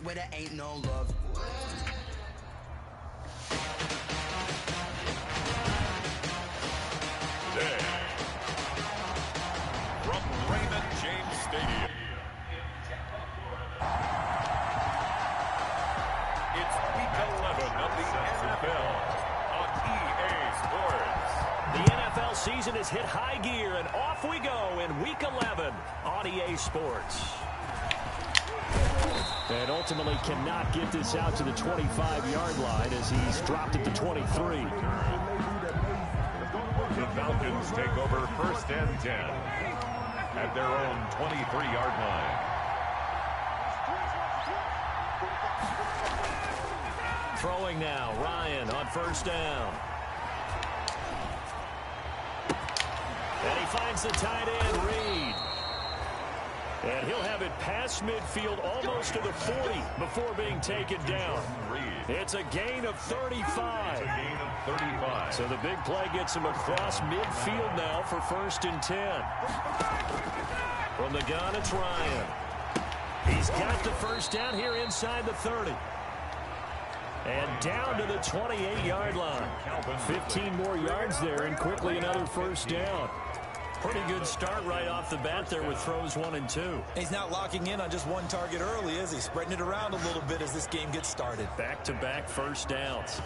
where there ain't no love. Today, from Raymond James Stadium, it's Week 11 of the NFL on EA Sports. The NFL season has hit high gear, and off we go in Week 11 on EA Sports. And ultimately cannot get this out to the 25-yard line as he's dropped it to 23. The Falcons take over 1st and 10 at their own 23-yard line. Throwing now, Ryan on 1st down. And he finds the tight end, Reed. And he'll have it past midfield almost to the 40 before being taken down. It's a gain of 35. So the big play gets him across midfield now for 1st and 10. From the gun, it's Ryan. He's got the 1st down here inside the 30. And down to the 28-yard line. 15 more yards there, and quickly another 1st down. Pretty good start right off the bat there with throws 1 and 2. He's not locking in on just one target early, is he? Spreading it around a little bit as this game gets started. Back-to-back 1st downs.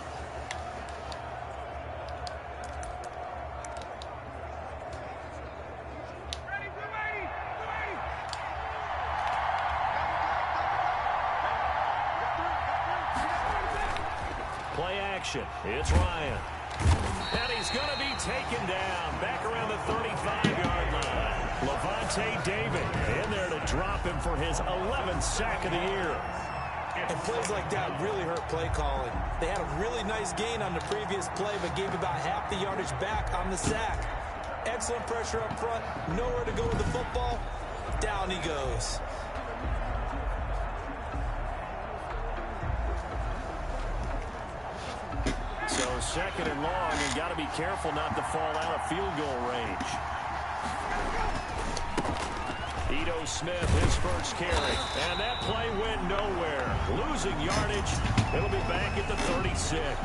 Play action. It's Ryan. And he's going to be taken down back around the 35-yard line. Levante David in there to drop him for his 11th sack of the year. And plays like that really hurt play calling. They had a really nice gain on the previous play, but gave about half the yardage back on the sack. Excellent pressure up front. Nowhere to go with the football. Down he goes. So 2nd and long, and got to be careful not to fall out of field goal range. Ito Smith, his 1st carry. And that play went nowhere. Losing yardage. It'll be back at the 36.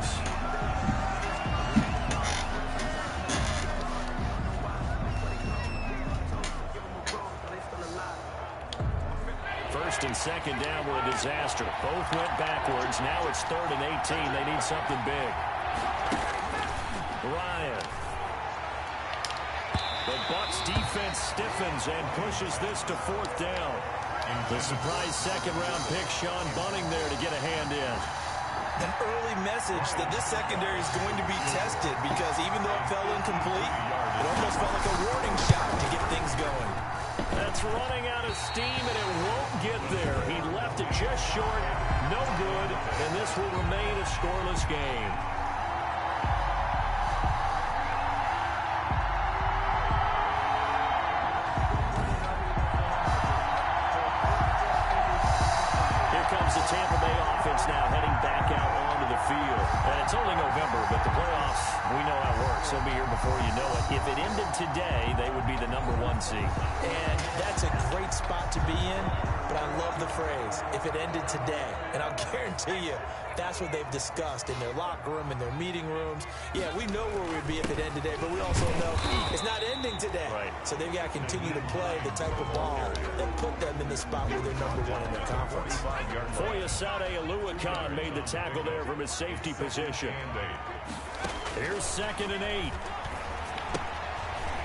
1st and 2nd down were a disaster. Both went backwards. Now it's 3rd and 18. They need something big. Ryan. The Bucs defense stiffens and pushes this to 4th down. The surprise 2nd-round pick, Sean Bunting, there to get a hand in. An early message that this secondary is going to be tested because even though it fell incomplete, it almost felt like a warning shot to get things going. That's running out of steam, and it won't get there. He left it just short, no good, and this will remain a scoreless game. The Tampa Bay offense now heading back out onto the field. And it's only November, but the playoffs, we know how it works. They'll be here before you know it. If it ended today, they would be the #1 seed. And that's a great spot to be in, but I love the phrase, if it ended today. And I'll guarantee you, that's what they've discussed in their locker room, in their meeting rooms. Yeah, we know where we'd be if it ended today, but we also know it's not ending today. Right. So they've got to continue to play the type of ball that put them in the spot where they're #1 in their conference. Foyesade Aluakan made the tackle there from his safety position. Here's 2nd and 8.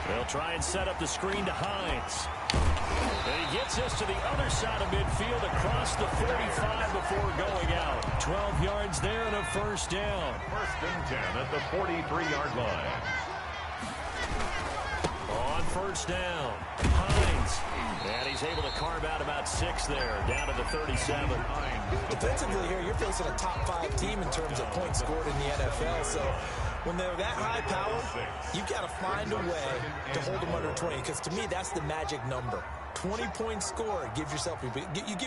They'll try and set up the screen to Hines. And he gets us to the other side of midfield across the 45 before going out. 12 yards there and a 1st down. 1st and 10 at the 43-yard line. On 1st down, Hines. And he's able to carve out about 6 there, down to the 37. Defensively here, you're facing a top 5 team in terms of points scored in the NFL. So when they're that high power, you've got to find a way to hold them under 20. Because to me, that's the magic number. 20 points scored, you give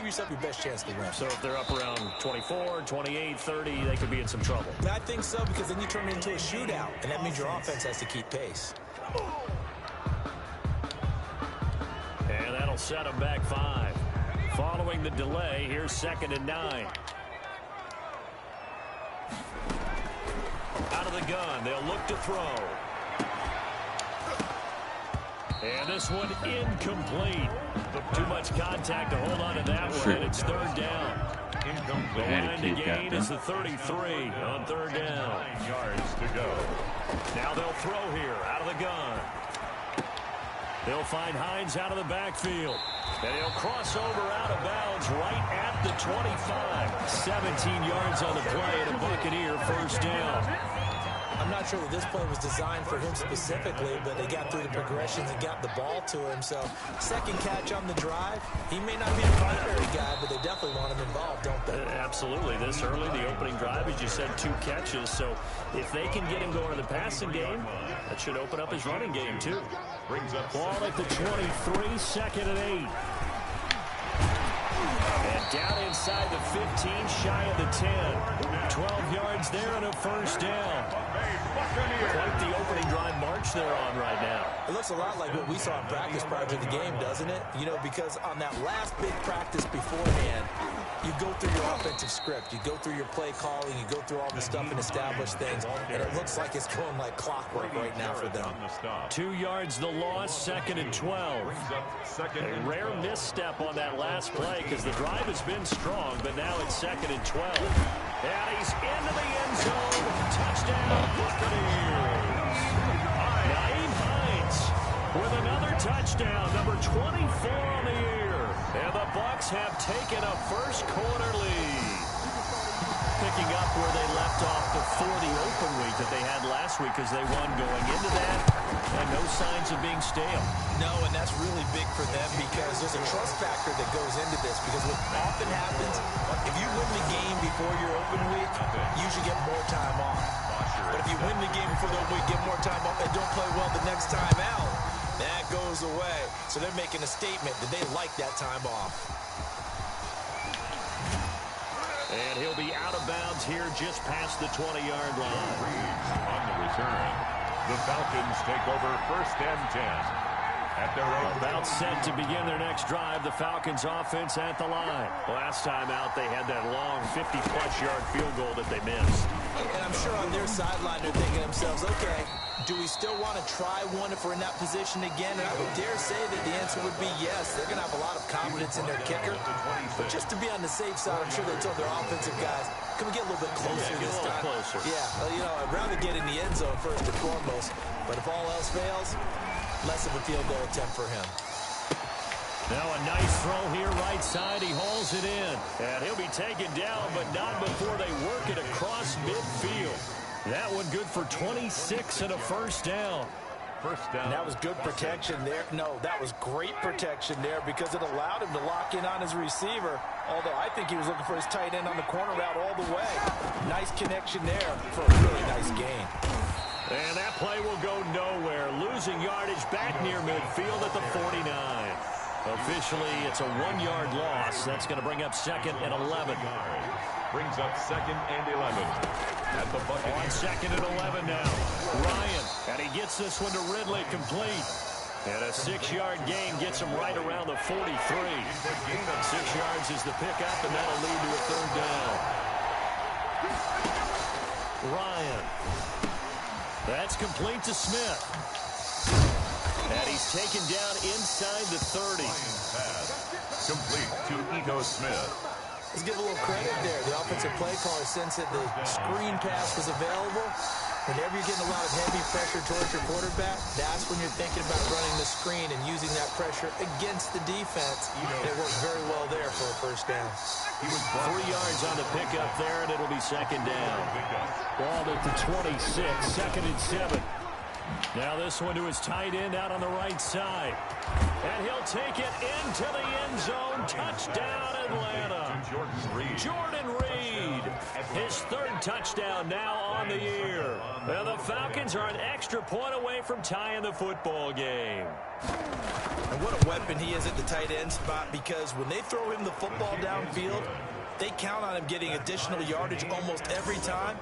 yourself your best chance to win. So if they're up around 24, 28, 30, they could be in some trouble. I think so, because then you turn it into a shootout, and that means your offense has to keep pace. And that'll set them back 5. Following the delay, here's 2nd and 9. Out of the gun, they'll look to throw. And this one incomplete. Too much contact to hold on to that one, and it's 3rd down. The line to gain is the 33 on 3rd down. 9 yards to go. Now they'll throw here out of the gun. They'll find Hines out of the backfield. And he'll cross over out of bounds right at the 25. 17 yards on the play and a Buccaneer 1st down. I'm not sure that this play was designed for him specifically, but they got through the progressions and got the ball to him. So, 2nd catch on the drive. He may not be the primary guy, but they definitely want him involved, don't they? Absolutely. This early, the opening drive, as you said, 2 catches. So, if they can get him going in the passing game, that should open up his running game, too. Brings up ball at the 23, 2nd and 8. And down inside the 15, shy of the 10. 12 yards there and a 1st down. Quite the opening drive march they're on right now. It looks a lot like what we saw in practice prior to the game, doesn't it? You know, because on that last big practice beforehand, you go through your offensive script. You go through your play calling. You go through all the stuff and establish things. And it looks like it's going like clockwork right now for them. 2 yards the loss, 2nd and 12. A rare misstep on that last play because the drive has been strong, but now it's 2nd and 12. And he's into the end zone. Touchdown, Buccaneers. Naeem Hines with another touchdown, number 24 on the year. And the Bucs have taken a 1st quarter lead. Picking up where they left off before the open week that they had last week as they won going into that. And no signs of being stale. No, and that's really big for them because there's a trust factor that goes into this. Because what often happens, if you win the game before your open week, you should get more time off. But if you win the game before the open week, get more time off, and don't play well the next time out, that goes away. So they're making a statement that they like that time off. And he'll be out of bounds here just past the 20-yard line. On the return, the Falcons take over 1st and 10. At their own about set to begin their next drive, the Falcons offense at the line. Last time out, they had that long 50-plus yard field goal that they missed. And I'm sure on their sideline they're thinking to themselves, okay, do we still want to try one if we're in that position again? And I would dare say that the answer would be yes. They're going to have a lot of confidence in their kicker. But just to be on the safe side, I'm sure they told their offensive guys, can we get a little bit closer this time? Closer. Yeah, you know, I'd rather get in the end zone first and foremost. But if all else fails, less of a field goal attempt for him. Now a nice throw here right side. He hauls it in. And he'll be taken down, but not before they work it across midfield. That one good for 26 and a 1st down. 1st down. And that was good protection there. No, that was great protection there because it allowed him to lock in on his receiver. Although I think he was looking for his tight end on the corner route all the way. Nice connection there for a really nice gain. And that play will go nowhere. Losing yardage back near midfield at the 49. Officially, it's a 1-yard loss. That's going to bring up 2nd and 11. Brings up 2nd and 11. At the Buccaneers. On 2nd and 11 now. Ryan, and he gets this one to Ridley complete. And a 6-yard gain gets him right around the 43. 6 yards is the pickup, and that'll lead to a 3rd down. Ryan. That's complete to Smith. And he's taken down inside the 30. Pass. Complete to Ito Smith. Let's give a little credit there. The offensive play caller sensed that the screen pass was available. Whenever you're getting a lot of heavy pressure towards your quarterback, that's when you're thinking about running the screen and using that pressure against the defense. And it worked very well there for a 1st down. 3 yards on the pickup there, and it'll be 2nd down. Ball at the 26, 2nd and 7. Now this one to his tight end out on the right side. And he'll take it into the end zone. Touchdown, Atlanta. Jordan Reed. His 3rd touchdown now on the year. And the Falcons are an extra point away from tying the football game. And what a weapon he is at the tight end spot, because when they throw him the football downfield, they count on him getting additional yardage almost every time.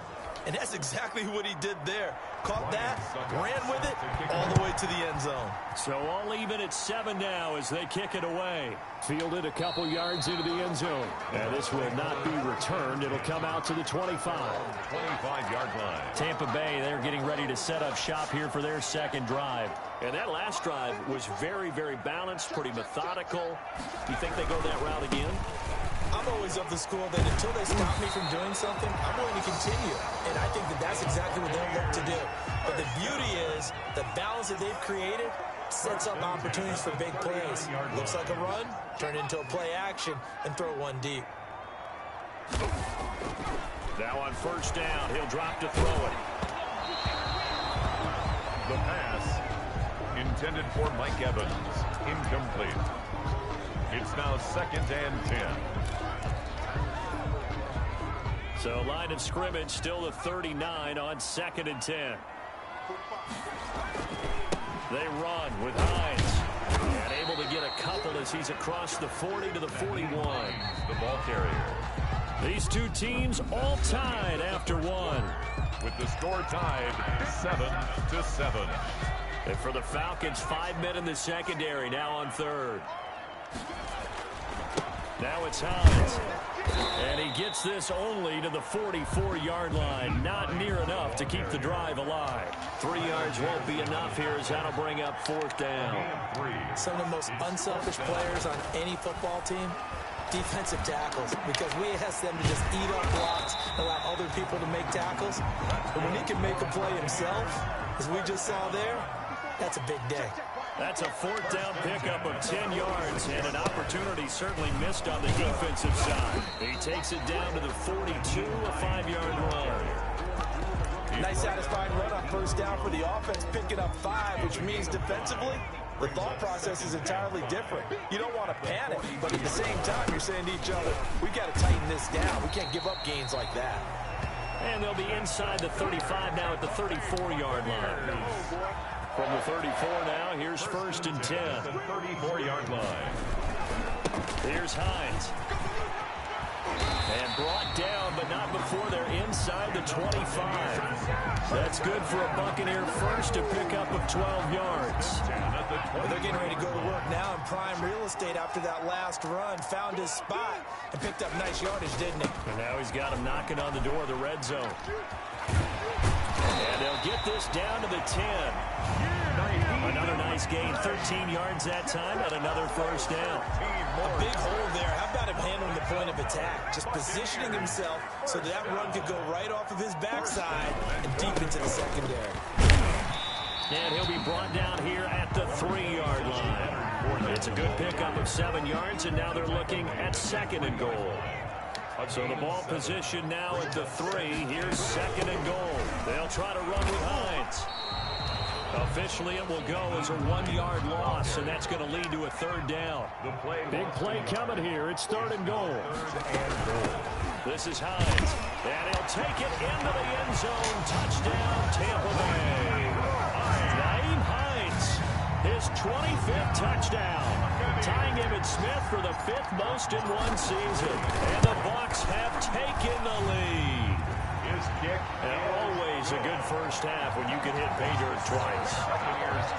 And that's exactly what he did there. Caught that, ran with it, all the way to the end zone. So all even at 7 now as they kick it away. Fielded a couple yards into the end zone. And this will not be returned. It'll come out to the 25. 25-yard line. Tampa Bay, they're getting ready to set up shop here for their second drive. And that last drive was very, very balanced, pretty methodical. Do you think they go that route again? I'm always of the school that until they stop me from doing something, I'm going to continue. And I think that that's exactly what they'll look to do. But the beauty is the balance that they've created sets up opportunities for big plays. Looks like a run, turn into a play action, and throw one deep. Now on first down, he'll drop to throw it. The pass intended for Mike Evans. Incomplete. It's now 2nd and 10. So line of scrimmage still the 39 on 2nd and 10. They run with Hines. And able to get a couple as he's across the 40 to the 41. The ball carrier. These two teams all tied after one. With the score tied 7-7. And for the Falcons, 5 men in the secondary now on 3rd. Now it's Hines. And he gets this only to the 44-yard line. Not near enough to keep the drive alive. 3 yards won't be enough here as that'll bring up 4th down. Some of the most unselfish players on any football team, defensive tackles, because we ask them to just eat up blocks, allow other people to make tackles. But when he can make a play himself, as we just saw there, that's a big day. That's a 4th down pickup of 10 yards and an opportunity certainly missed on the defensive side. He takes it down to the 42, a 5-yard run. Nice satisfying run on first down for the offense, picking up 5, which means defensively, the thought process is entirely different. You don't want to panic, but at the same time, you're saying to each other, we got to tighten this down. We can't give up gains like that. And they'll be inside the 35 now at the 34-yard line. From the 34 now, here's 1st and 10. 34-yard line. Here's Hines. And brought down, but not before they're inside the 25. That's good for a Buccaneer first to pick up of 12 yards. Well, they're getting ready to go to work now in prime real estate after that last run. Found his spot and picked up nice yardage, didn't he? And now he's got him knocking on the door of the red zone. And they'll get this down to the 10. Another nice gain, 13 yards that time, and another first down. A big hole there. How about him handling the point of attack? Just positioning himself so that run could go right off of his backside and deep into the secondary. And he'll be brought down here at the 3-yard line. It's a good pickup of 7 yards, and now they're looking at 2nd and goal. So the ball position now at the 3. Here's 2nd and goal. They'll try to run with Hines. Officially, it will go as a 1-yard loss, and that's going to lead to a 3rd down. Big play coming here. It's 3rd and goal. This is Hines, and he'll take it into the end zone. Touchdown, Tampa Bay. Naeem Hines, his 25th touchdown, tying Emmitt Smith for the 5th most in one season. And the Bucs have taken the lead. And always a good first half when you can hit pay dirt twice.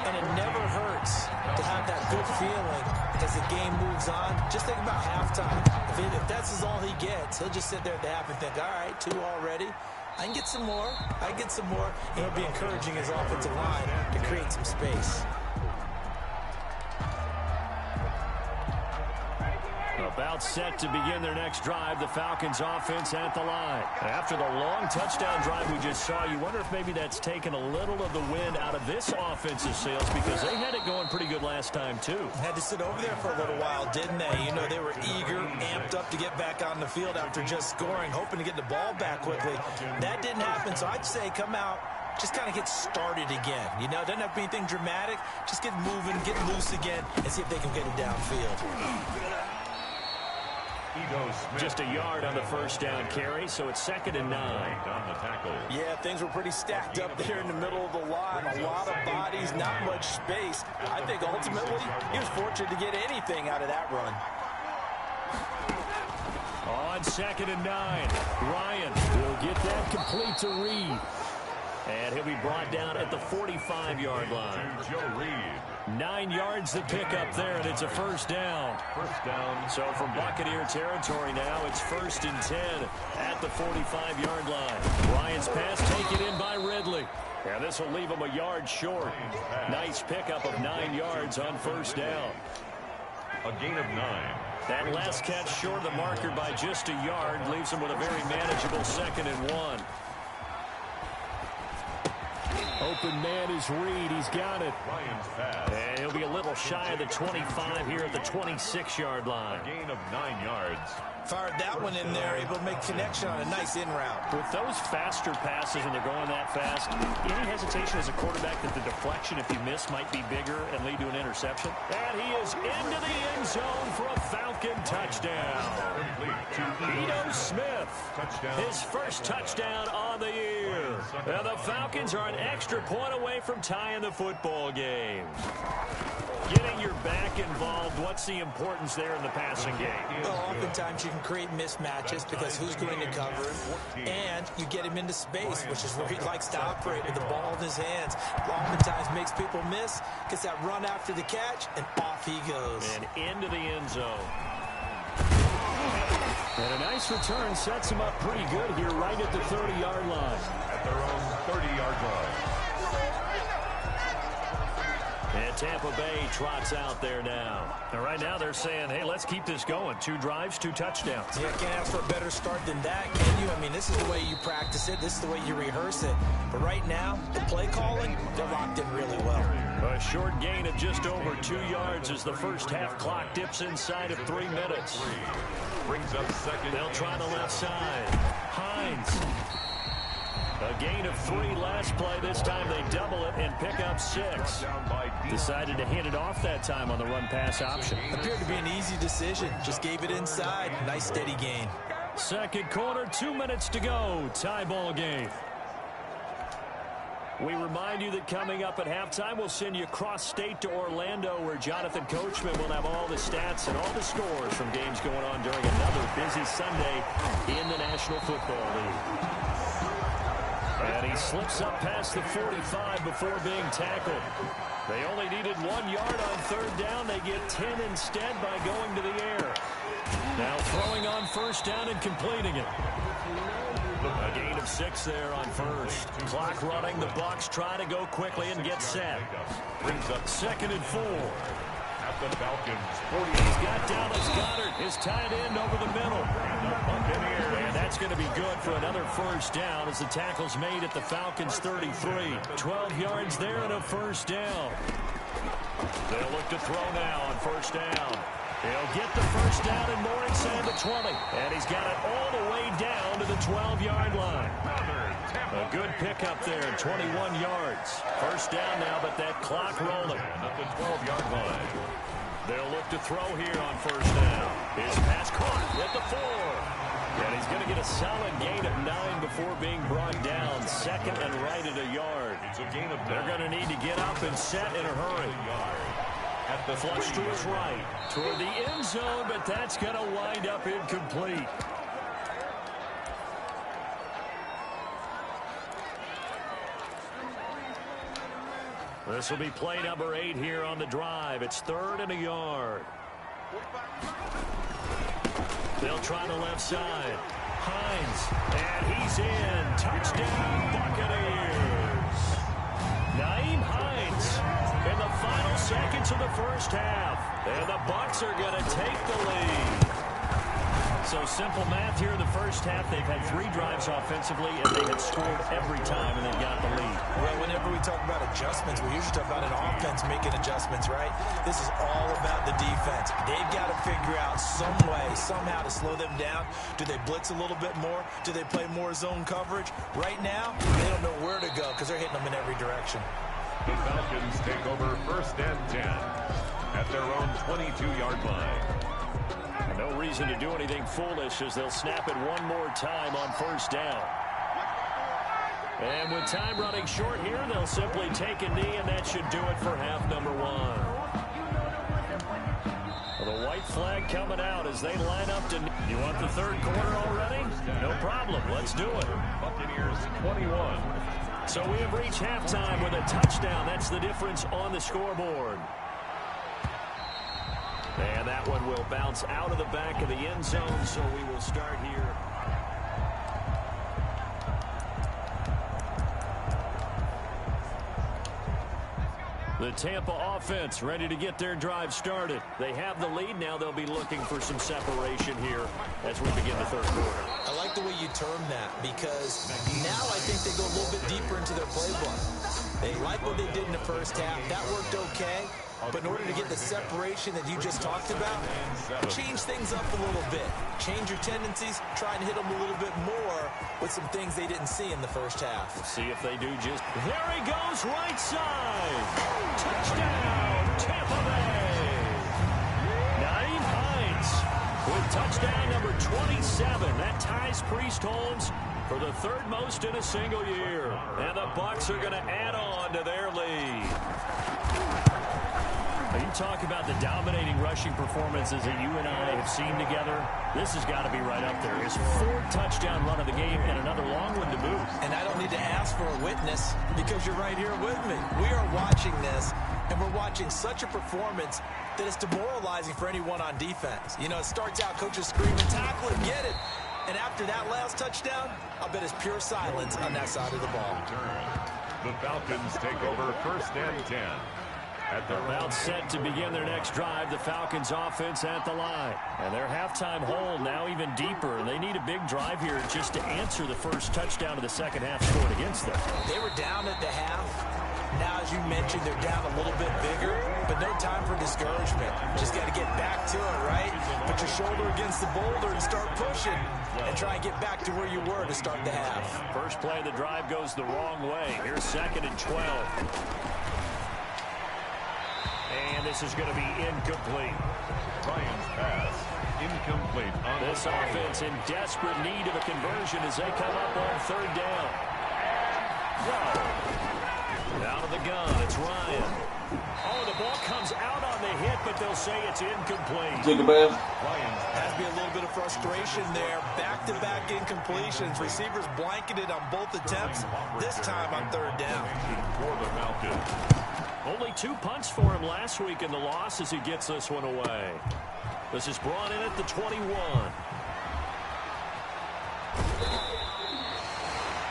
And it never hurts to have that good feeling as the game moves on. Just think about halftime. If that's all he gets, he'll just sit there at the half and think, all right, 2 already. I can get some more. I can get some more. And it'll be encouraging his offensive line to create some space. About set to begin their next drive, the Falcons offense at the line. After the long touchdown drive we just saw, you wonder if maybe that's taken a little of the wind out of this offensive sails because they had it going pretty good last time too. Had to sit over there for a little while, didn't they? You know, they were eager, amped up to get back on the field after just scoring, hoping to get the ball back quickly. That didn't happen, so I'd say come out, just kind of get started again. You know, it doesn't have to be anything dramatic. Just get moving, get loose again, and see if they can get it downfield. Just a yard on the first down carry, so it's 2nd and 9. On the tackle. Yeah, things were pretty stacked up there in the middle of the line. A lot of bodies, not much space. I think ultimately he was fortunate to get anything out of that run. On 2nd and 9. Ryan will get that complete to Reed. And he'll be brought down at the 45-yard line. Joe Reed. 9 yards to pick up there, and it's a first down. First down. So from Buccaneer territory now, it's 1st and 10 at the 45-yard line. Ryan's pass taken in by Ridley. And this will leave him a yard short. Nice pickup of 9 yards on first down. A gain of 9. That last catch short of the marker by just a yard leaves him with a very manageable 2nd and 1. Open man is Reed. He's got it. Ryan's pass. And he'll be a little shy of the 25 here at the 26-yard line. A gain of 9 yards. Fired that one in there, able to make connection on a nice in route. With those faster passes when they're going that fast, any hesitation as a quarterback that the deflection, if you miss, might be bigger and lead to an interception? And he is into the end zone for a Falcon touchdown. Ito Smith, Touchdown. his first touchdown on the year. And the Falcons are an extra point away from tying the football game. Getting your back involved, what's the importance there in the passing game? Well, oftentimes you can create mismatches because who's going to cover him, and you get him into space, which is where he likes to operate with the ball in his hands. Oftentimes makes people miss, gets that run after the catch, and off he goes. And into the end zone. And a nice return sets him up pretty good here right at the 30-yard line. At their own 30-yard line. And Tampa Bay trots out there now. And right now they're saying, hey, let's keep this going. 2 drives, 2 touchdowns. Yeah, can't ask for a better start than that, can you? I mean, this is the way you practice it. This is the way you rehearse it. But right now, the play calling, they're locked in really well. A short gain of just over 2 yards as the first half clock dips inside of 3 minutes. Brings up 2nd. They'll try the left side. Hines. A gain of 3 last play. This time they double it and pick up 6. Decided to hand it off that time on the run-pass option. Appeared to be an easy decision. Just gave it inside. Nice steady gain. Second quarter, 2 minutes to go. Tie ball game. We remind you that coming up at halftime, we'll send you cross-state to Orlando, where Jonathan Coachman will have all the stats and all the scores from games going on during another busy Sunday in the National Football League. And he slips up past the 45 before being tackled. They only needed 1 yard on third down. They get 10 instead by going to the air. Now throwing on first down and completing it. A gain of 6 there on first. Clock running. The Bucs try to go quickly and get set. Brings up 2nd and 4. at the Falcons. 40. He's got Dallas Goedert, his tight end, over the middle. And that's going to be good for another first down as the tackle's made at the Falcons' 33. 12 yards there and a first down. They'll look to throw now on first down. He'll get the first down and more inside the 20. And he's got it all the way down to the 12-yard line. A good pickup there, 21 yards. First down now, but that clock rolling at the 12-yard line. They'll look to throw here on first down. His pass caught at the 4. And he's going to get a solid gain of 9 before being brought down. Second and right at a yard. It's a gain of 9. They're going to need to get up and set in a hurry. At the Flush to his right, toward the end zone, but that's going to wind up incomplete. This will be play number 8 here on the drive. It's 3rd and a yard. They'll try the left side. Hines, and he's in. Touchdown, Buccaneers. Naeem Hines in the final seconds of the first half. And the Bucs are going to take the lead. So simple math here in the first half. They've had 3 drives offensively, and they had scored every time, and they've got the lead. Well, whenever we talk about adjustments, we usually talk about an offense making adjustments, right? This is all about the defense. They've got to figure out some way, somehow to slow them down. Do they blitz a little bit more? Do they play more zone coverage? Right now, they don't know where to go because they're hitting them in every direction. The Falcons take over 1st and 10 at their own 22-yard line. No reason to do anything foolish as they'll snap it one more time on first down. And with time running short here, they'll simply take a knee, and that should do it for half number 1. Well, the white flag coming out as they line up to... You want the third quarter already? No problem. Let's do it. Buccaneers 21. So we have reached halftime with a touchdown. That's the difference on the scoreboard. And that one will bounce out of the back of the end zone, so we will start here. The Tampa offense ready to get their drive started. They have the lead. Now they'll be looking for some separation here as we begin the third quarter. I like the way you term that because now I think they go a little bit deeper into their playbook. They like what they did in the first half. That worked okay. But in order to get the separation that you just talked about, change things up a little bit. Change your tendencies. Try and hit them a little bit more with some things they didn't see in the first half. We'll see if they do just... There he goes, right side. Touchdown, Tampa Bay. Naeem Hines with touchdown number 27. That ties Priest Holmes for the third most in a single year. And the Bucs are going to add on to their lead. You talk about the dominating rushing performances that you and I have seen together. This has got to be right up there. His fourth touchdown run of the game and another long one to boot. And I don't need to ask for a witness because you're right here with me. We are watching this, and we're watching such a performance that it's demoralizing for anyone on defense. You know, it starts out coaches screaming, tackle it, get it. And after that last touchdown, I'll bet it's pure silence on that side of the ball. The Falcons take over first and 10. They're about set to begin their next drive. The Falcons offense at the line. And their halftime hole now even deeper. They need a big drive here just to answer the first touchdown of the second half scored against them. They were down at the half. Now, as you mentioned, they're down a little bit bigger, but no time for discouragement. Just got to get back to it, right? Put your shoulder against the boulder and start pushing and try and get back to where you were to start the half. First play of the drive goes the wrong way. Here's 2nd and 12. And this is going to be incomplete. Ryan's pass, incomplete. This offense in desperate need of a conversion as they come up on third down. Whoa. Out of the gun, it's Ryan. Oh, the ball comes out on the hit, but they'll say it's incomplete. Has to be a little bit of frustration there. Back-to-back incompletions. Receivers blanketed on both attempts, this time on third down. For the Falcons. Only 2 punts for him last week in the loss as he gets this one away. This is brought in at the 21.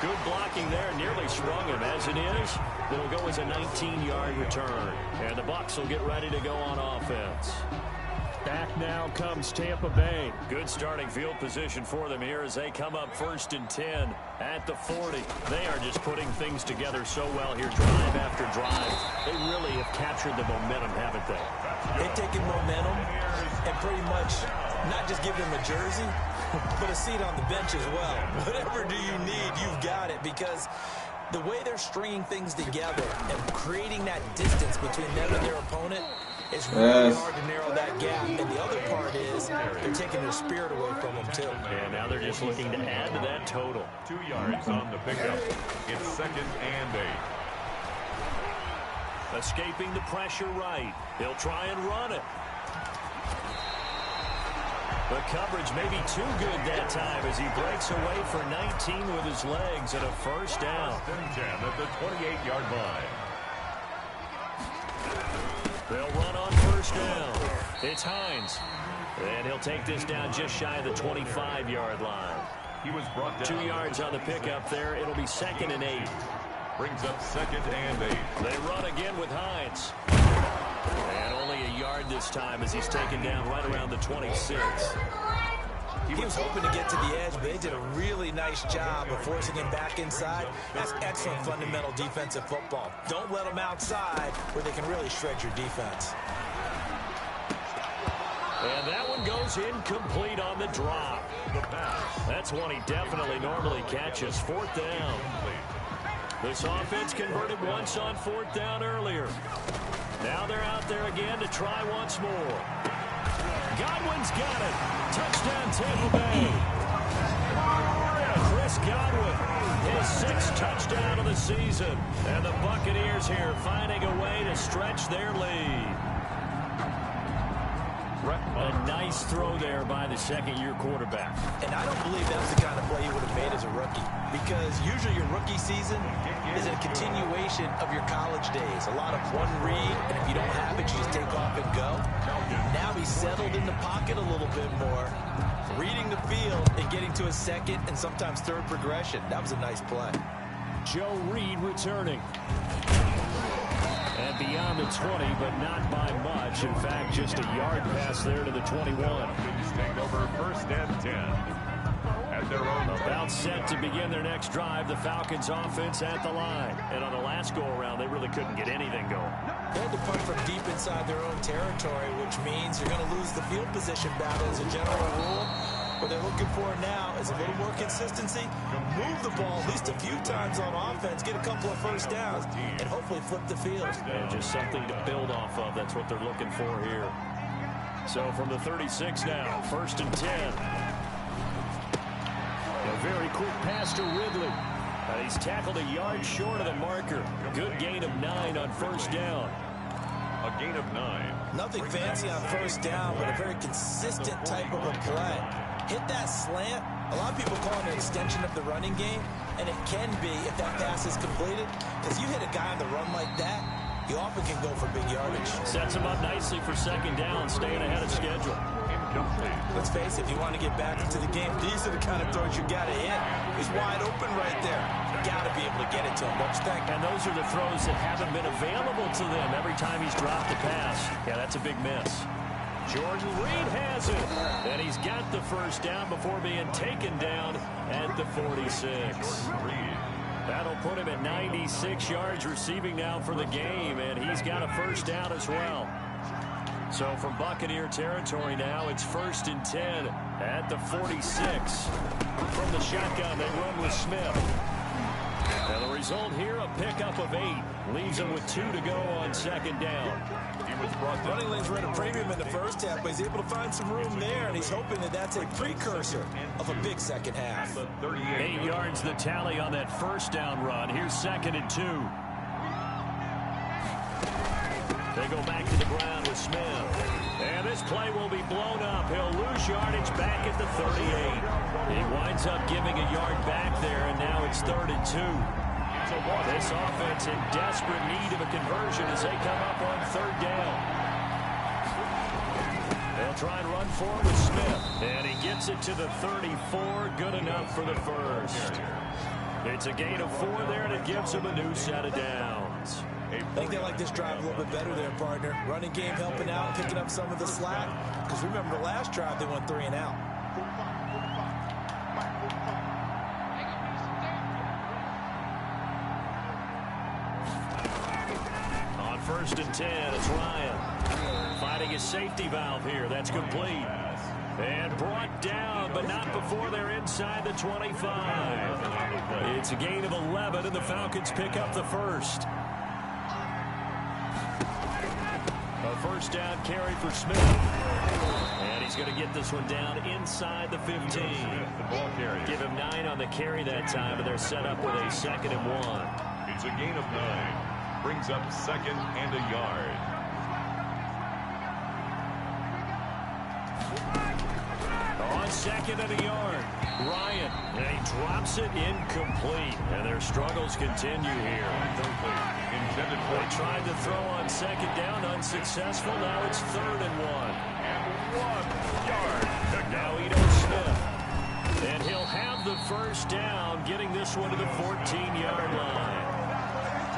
Good blocking there, nearly sprung him. As it is, it'll go as a 19-yard return. And the Bucs will get ready to go on offense. Back now comes Tampa Bay. Good starting field position for them here as they come up 1st and 10 at the 40. They are just putting things together so well here, drive after drive. They really have captured the momentum, haven't they? They've taken momentum and pretty much not just give them a jersey, but a seat on the bench as well. Whatever do you need, you've got it, because the way they're stringing things together and creating that distance between them and their opponent, it's really hard to narrow that gap. And the other part is they're taking their spirit away from them, too. And now they're just looking to add to that total. 2 yards on the pickup. It's 2nd and 8. Escaping the pressure right. He'll try and run it. The coverage may be too good that time as he breaks away for 19 with his legs and a first down. 1st and 10 at the 28-yard line. They'll run on first down. It's Hines. And he'll take this down just shy of the 25-yard line. He was brought down. 2 yards on the pickup there. It'll be 2nd and 8. Brings up 2nd and 8. They run again with Hines. And only a yard this time as he's taken down right around the 26. He was hoping to get to the edge, but they did a really nice job of forcing him back inside. That's excellent fundamental defensive football. Don't let them outside where they can really shred your defense. And that one goes incomplete on the drop. That's one he definitely normally catches. 4th down. This offense converted once on 4th down earlier. Now they're out there again to try once more. Godwin's got it. Touchdown, Tampa Bay. Chris Godwin, his 6th touchdown of the season. And the Buccaneers here finding a way to stretch their lead. A nice throw there by the second-year quarterback. And I don't believe that was the kind of play he would have made as a rookie, because usually your rookie season is a continuation of your college days. A lot of one read, and if you don't have it, you just take off and go. Now he's settled in the pocket a little bit more, reading the field and getting to a second and sometimes third progression. That was a nice play. Joe Reed returning. And beyond the 20, but not by much. In fact, just a yard pass there to the 21. Take over first and 10. At their own about set to begin their next drive, the Falcons offense at the line. And on the last go-around, they really couldn't get anything going. They had to punt from deep inside their own territory, which means you're going to lose the field position battle as a general rule. What they're looking for now is a little more consistency, move the ball at least a few times on offense, get a couple of first downs, and hopefully flip the field. And just something to build off of. That's what they're looking for here. So from the 36 now, first and 10. A very quick pass to Ridley. He's tackled a yard short of the marker. Good gain of 9 on first down. A gain of 9. Nothing fancy on first down, but a very consistent type of a play. Hit that slant. A lot of people call it an extension of the running game, and it can be if that pass is completed, because you hit a guy on the run like that, you often can go for big yardage. Sets him up nicely for second down, staying ahead of schedule. Let's face it, if you want to get back into the game, these are the kind of throws you got to hit. He's wide open right there. You got to be able to get it to him, don't you think? And those are the throws that haven't been available to them every time he's dropped a pass. Yeah, that's a big miss. Jordan Reed has it. And he's got the first down before being taken down at the 46. That'll put him at 96 yards receiving now for the game, and he's got a first down as well. So from Buccaneer territory now, it's first and 10 at the 46. From the shotgun, they run with Smith. And the result here, a pickup of 8. Leaves him with 2 to go on second down. Running lanes were at a premium in the first half, but he's able to find some room there, and he's hoping that that's a precursor of a big second half. 8 yards the tally on that first down run. Here's second and 2. They go back to the ground with Smith. And this play will be blown up. He'll lose yardage back at the 38. He winds up giving a yard back there, and now it's third and 2. This offense in desperate need of a conversion as they come up on third down. They'll try and run forward with Smith. And he gets it to the 34. Good enough for the first. It's a gain of 4 there, and it gives him a new set of downs. I think they like this drive a little bit better there, partner. Running game helping out, picking up some of the slack. Because remember, the last drive, they went 3 and out. On first and 10, it's Ryan. Finding his safety valve here. That's complete. And brought down, but not before they're inside the 25. It's a gain of 11, and the Falcons pick up the first. A first down carry for Smith. And he's going to get this one down inside the 15. Give him 9 on the carry that time, and they're set up with a second and 1. It's a gain of 9. Brings up second and a yard. On second and a yard, Ryan. And he drops it incomplete. And their struggles continue here. They tried to throw on second down, unsuccessful. Now it's third and 1. And 1 yard. Now Edo Smith. And he'll have the first down, getting this one to the 14-yard line.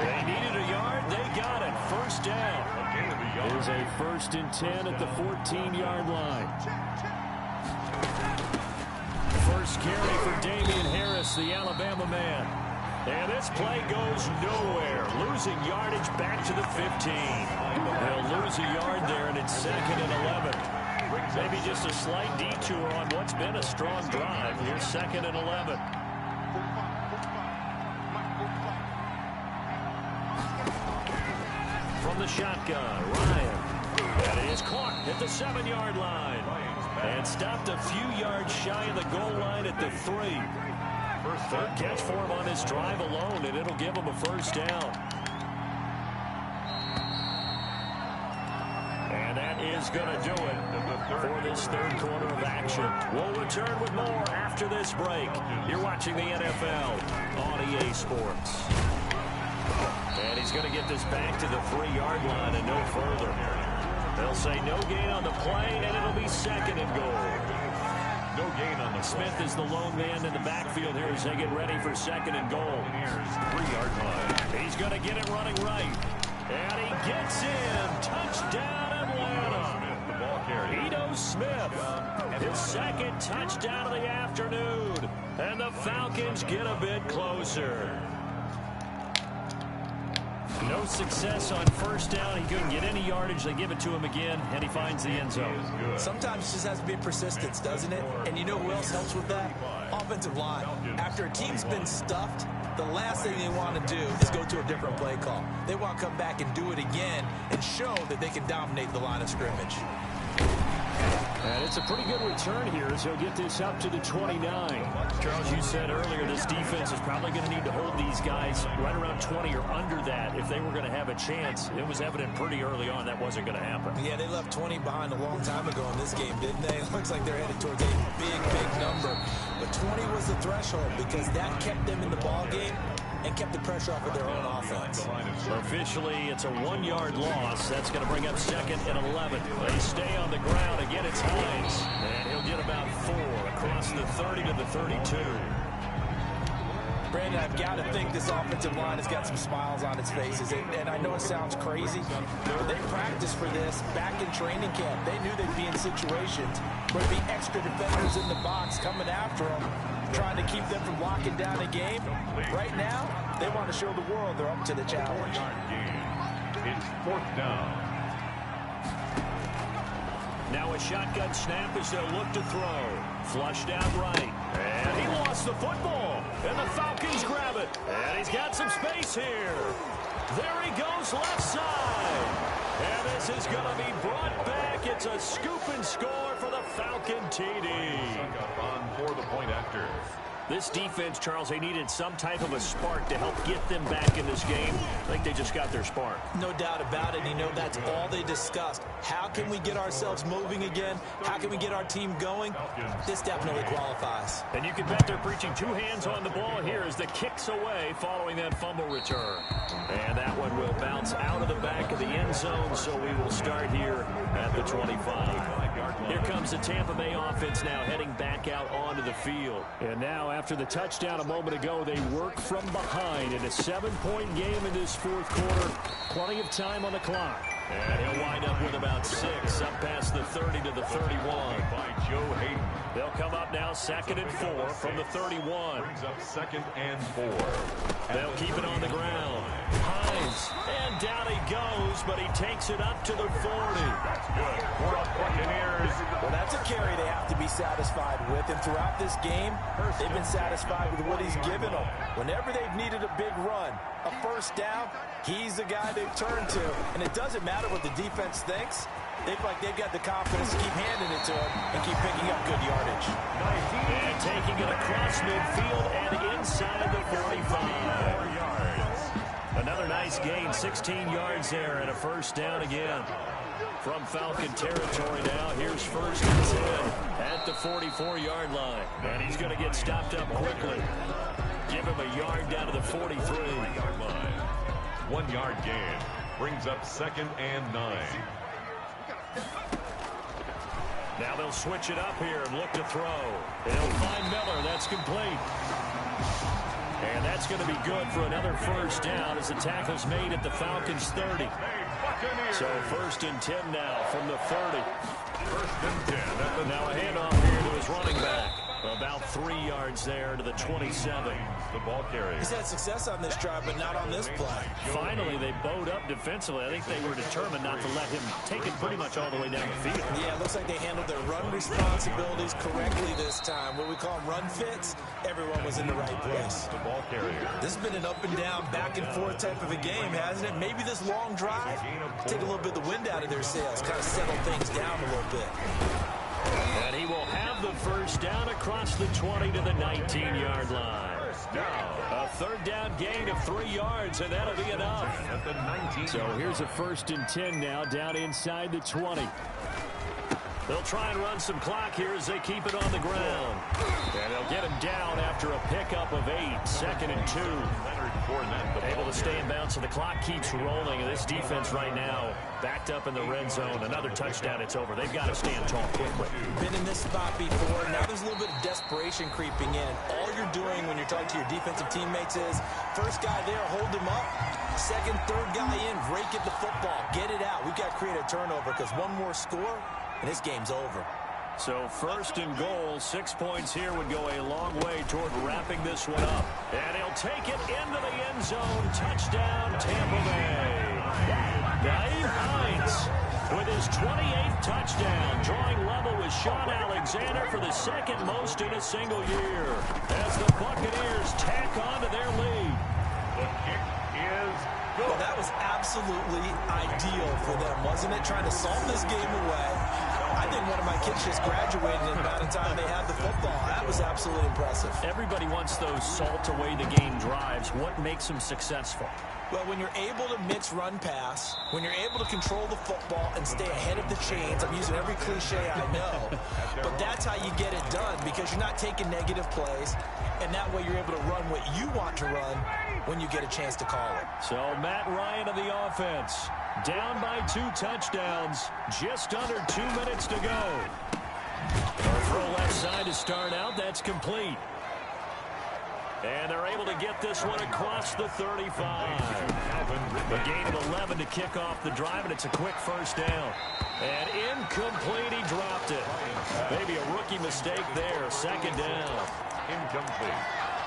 They needed a yard. They got it. First down. There's a first and 10 at the 14-yard line. First carry for Damian Harris, the Alabama man. And this play goes nowhere. Losing yardage back to the 15. They'll lose a yard there, and it's second and 11. Maybe just a slight detour on what's been a strong drive. Here's second and 11. From the shotgun, Ryan. That is caught at the 7-yard line. And stopped a few yards shy of the goal line at the 3. Third catch for him on this drive alone, and it'll give him a first down. And that is going to do it for this third quarter of action. We'll return with more after this break. You're watching the NFL on EA Sports. And he's going to get this back to the 3-yard line and no further. They'll say no gain on the play, and it'll be second and goal. No gain on the Smith is the lone man in the backfield here as they get ready for second and goal. 3-yard line. He's going to get it running right. And he gets in. Touchdown, Atlanta. The ball carrier. Ito Smith, his second touchdown of the afternoon. And the Falcons get a bit closer. No success on first down. He couldn't get any yardage. They give it to him again, and he finds the end zone. Sometimes it just has to be persistence, doesn't it? And you know who else helps with that? Offensive line. After a team's been stuffed, the last thing they want to do is go to a different play call. They want to come back and do it again and show that they can dominate the line of scrimmage. And it's a pretty good return here as he'll get this up to the 29. Charles, you said earlier this defense is probably going to need to hold these guys right around 20 or under that if they were going to have a chance. It was evident pretty early on that wasn't going to happen. Yeah, they left 20 behind a long time ago in this game, didn't they? It looks like they're headed towards a big number. But 20 was the threshold because that kept them in the ball game and kept the pressure off of their own offense. Officially, it's a 1-yard loss. That's going to bring up second and 11. They stay on the ground. Again, it's Hines. And he'll get about 4 across the 30 to the 32. Brandon, I've got to think this offensive line has got some smiles on its faces. And I know it sounds crazy, but they practiced for this back in training camp. They knew they'd be in situations where there'd be extra defenders in the box coming after them, trying to keep them from locking down a game. Right now, they want to show the world they're up to the challenge. It's 4th down. Now a shotgun snap as they'll look to throw. Flushed out right. And he lost the football. And the Falcons grab it. And he's got some space here. There he goes left side. And this is going to be brought back. It's a scoop and score for the Falcon TD. On for the point after. This defense, Charles, they needed some type of a spark to help get them back in this game. I think they just got their spark. No doubt about it. You know, that's all they discussed. How can we get ourselves moving again? How can we get our team going? This definitely qualifies. And you can bet they're preaching 2 hands on the ball here as the kick's away following that fumble return. And that one will bounce out of the back of the end zone, so we will start here at the 25. Here comes the Tampa Bay offense now heading back out onto the field. And now, after the touchdown a moment ago, they work from behind in a 7-point game in this 4th quarter. Plenty of time on the clock. And he'll wind up with about 6 up past the 30 to the 31. By Joe Hayden. They'll come up now 2nd and 4 from the 31. Brings up 2nd and 4. They'll keep it on the ground. Hines. And down he goes, but he takes it up to the 40. That's good. For the Buccaneers. Well, that's a carry they have to be satisfied with. And throughout this game, they've been satisfied with what he's given them. Whenever they've needed a big run, a first down, he's the guy they've turned to. And it doesn't matter what the defense thinks. They feel like they've got the confidence to keep handing it to him and keep picking up good yardage. And taking it across midfield and inside the 45. Another nice gain, 16 yards there and a first down again. From Falcon territory now, here's 1st and 10 at the 44-yard line. And he's going to get stopped up quickly. Give him a yard down to the 43-yard line. 1-yard gain. Brings up 2nd and 9. Now they'll switch it up here and look to throw. They'll find Miller. That's complete. And that's going to be good for another first down as the tackle's made at the Falcons' 30. So 1st and 10 now from the 30. 1st and 10. Now a handoff here to his running back. About 3 yards there to the 27. The ball carrier. He's had success on this drive, but not on this play. Finally, they bowed up defensively. I think they were determined not to let him take it pretty much all the way down the field. Yeah, it looks like they handled their run responsibilities correctly this time. What we call them run fits, everyone was in the right place. The ball carrier. This has been an up and down, back and forth type of a game, hasn't it? Maybe this long drive, take a little bit of the wind out of their sails, kind of settle things down a little bit. And he will have the first down across the 20 to the 19-yard line. A third down gain of 3 yards, and that'll be enough. At the 19. So here's a 1st and 10 now, down inside the 20. They'll try and run some clock here as they keep it on the ground. And they'll get him down after a pickup of 8, 2nd and 2. Able to stay in bounds, so the clock keeps rolling. And this defense right now backed up in the red zone. Another touchdown, it's over. They've got to stand tall quickly. Been in this spot before. Now there's a little bit of desperation creeping in. And all you're doing when you're talking to your defensive teammates is, first guy there, hold him up. Second, third guy in, rake at the football. Get it out. We've got to create a turnover because one more score, and this game's over. So 1st and goal, 6 points here would go a long way toward wrapping this one up. And he'll take it into the end zone. Touchdown, Tampa Bay. Dave Hines with his 28th touchdown, drawing level with Sean Alexander for the 2nd most in a single year, as the Buccaneers tack on to their lead. The kick is good. Well, that was absolutely ideal for them, wasn't it? Trying to solve this game away. I think one of my kids just graduated in the amount of time they had the football. That was absolutely impressive. Everybody wants those salt-away-the-game drives. What makes them successful? Well, when you're able to mix run pass, when you're able to control the football and stay ahead of the chains, I'm using every cliche I know, but that's how you get it done because you're not taking negative plays, and that way you're able to run what you want to run when you get a chance to call it. So Matt Ryan of the offense, down by 2 touchdowns, just under 2 minutes to go. A throw left side to start out, that's complete. And they're able to get this one across the 35. A gain of 11 to kick off the drive, and it's a quick 1st down. And incomplete, he dropped it. Maybe a rookie mistake there, 2nd down. Incomplete.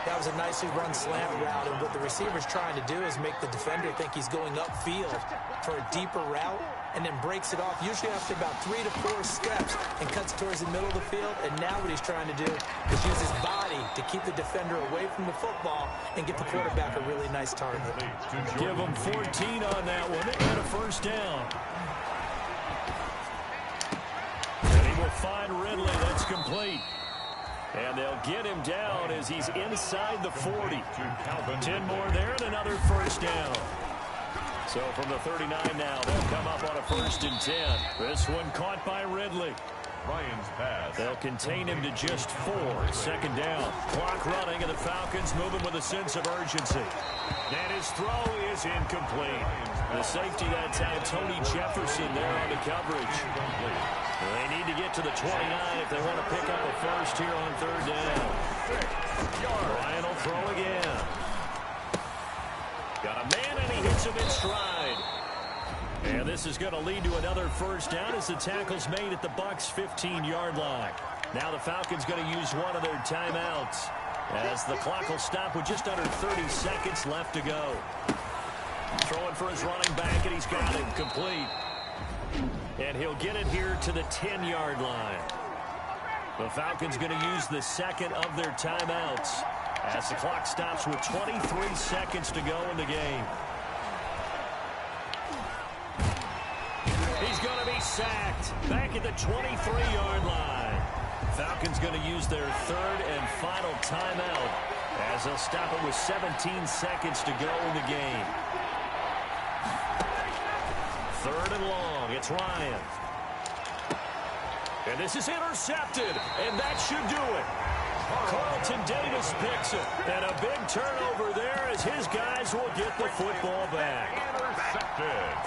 That was a nicely run slant route, and what the receiver's trying to do is make the defender think he's going upfield for a deeper route, and then breaks it off, usually after about 3 to 4 steps, and cuts towards the middle of the field. And now what he's trying to do is use his body to keep the defender away from the football and get the quarterback a really nice target. Give him 14 on that one, and a 1st down. And he will find Ridley, that's complete. And they'll get him down as he's inside the 40. 10 more there and another 1st down. So from the 39 now, they'll come up on a 1st and 10. This one caught by Ridley. Ryan's pass. They'll contain him to just 4. 2nd down. Clock running, and the Falcons moving with a sense of urgency. And his throw is incomplete. The safety that time, Tony Jefferson there on the coverage. They need to get to the 29 if they want to pick up a 1st here on 3rd down. Ryan will throw again. Got a man, and he hits him in stride. And this is going to lead to another 1st down as the tackle's made at the Bucs' 15-yard line. Now the Falcons going to use one of their timeouts as the clock will stop with just under 30 seconds left to go. Throwing for his running back, and he's got it complete. And he'll get it here to the 10-yard line. The Falcons going to use the 2nd of their timeouts as the clock stops with 23 seconds to go in the game. He's going to be sacked back at the 23-yard line. Falcons going to use their 3rd and final timeout as they'll stop it with 17 seconds to go in the game. 3rd and long. It's Ryan. And this is intercepted, and that should do it. Carlton Davis picks it, and a big turnover there as his guys will get the football back. Intercepted.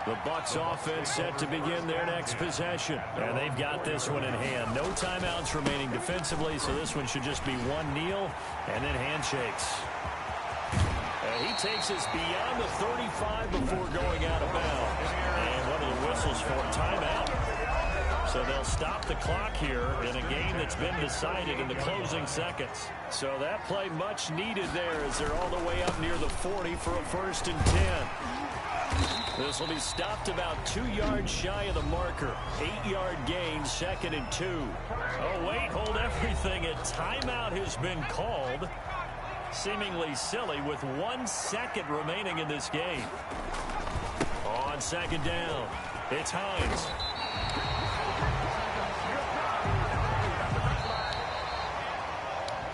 The Bucs offense set to begin their next possession, and they've got this one in hand. No timeouts remaining defensively, so this one should just be one kneel and then handshakes. He takes us beyond the 35 before going out of bounds. And one of the whistles for a timeout. So they'll stop the clock here in a game that's been decided in the closing seconds. So that play much needed there as they're all the way up near the 40 for a 1st and 10. This will be stopped about 2 yards shy of the marker. 8-yard gain, 2nd and 2. Oh, wait, hold everything. A timeout has been called. Seemingly silly with 1 second remaining in this game. On 2nd down, it's Hines.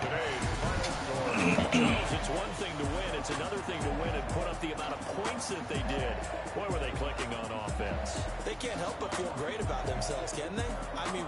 Today's final score. Charles, it's one thing to win. It's another thing to win and put up the amount of points that they did. Boy, were they clicking on offense. They can't help but feel great about themselves, can they? I mean...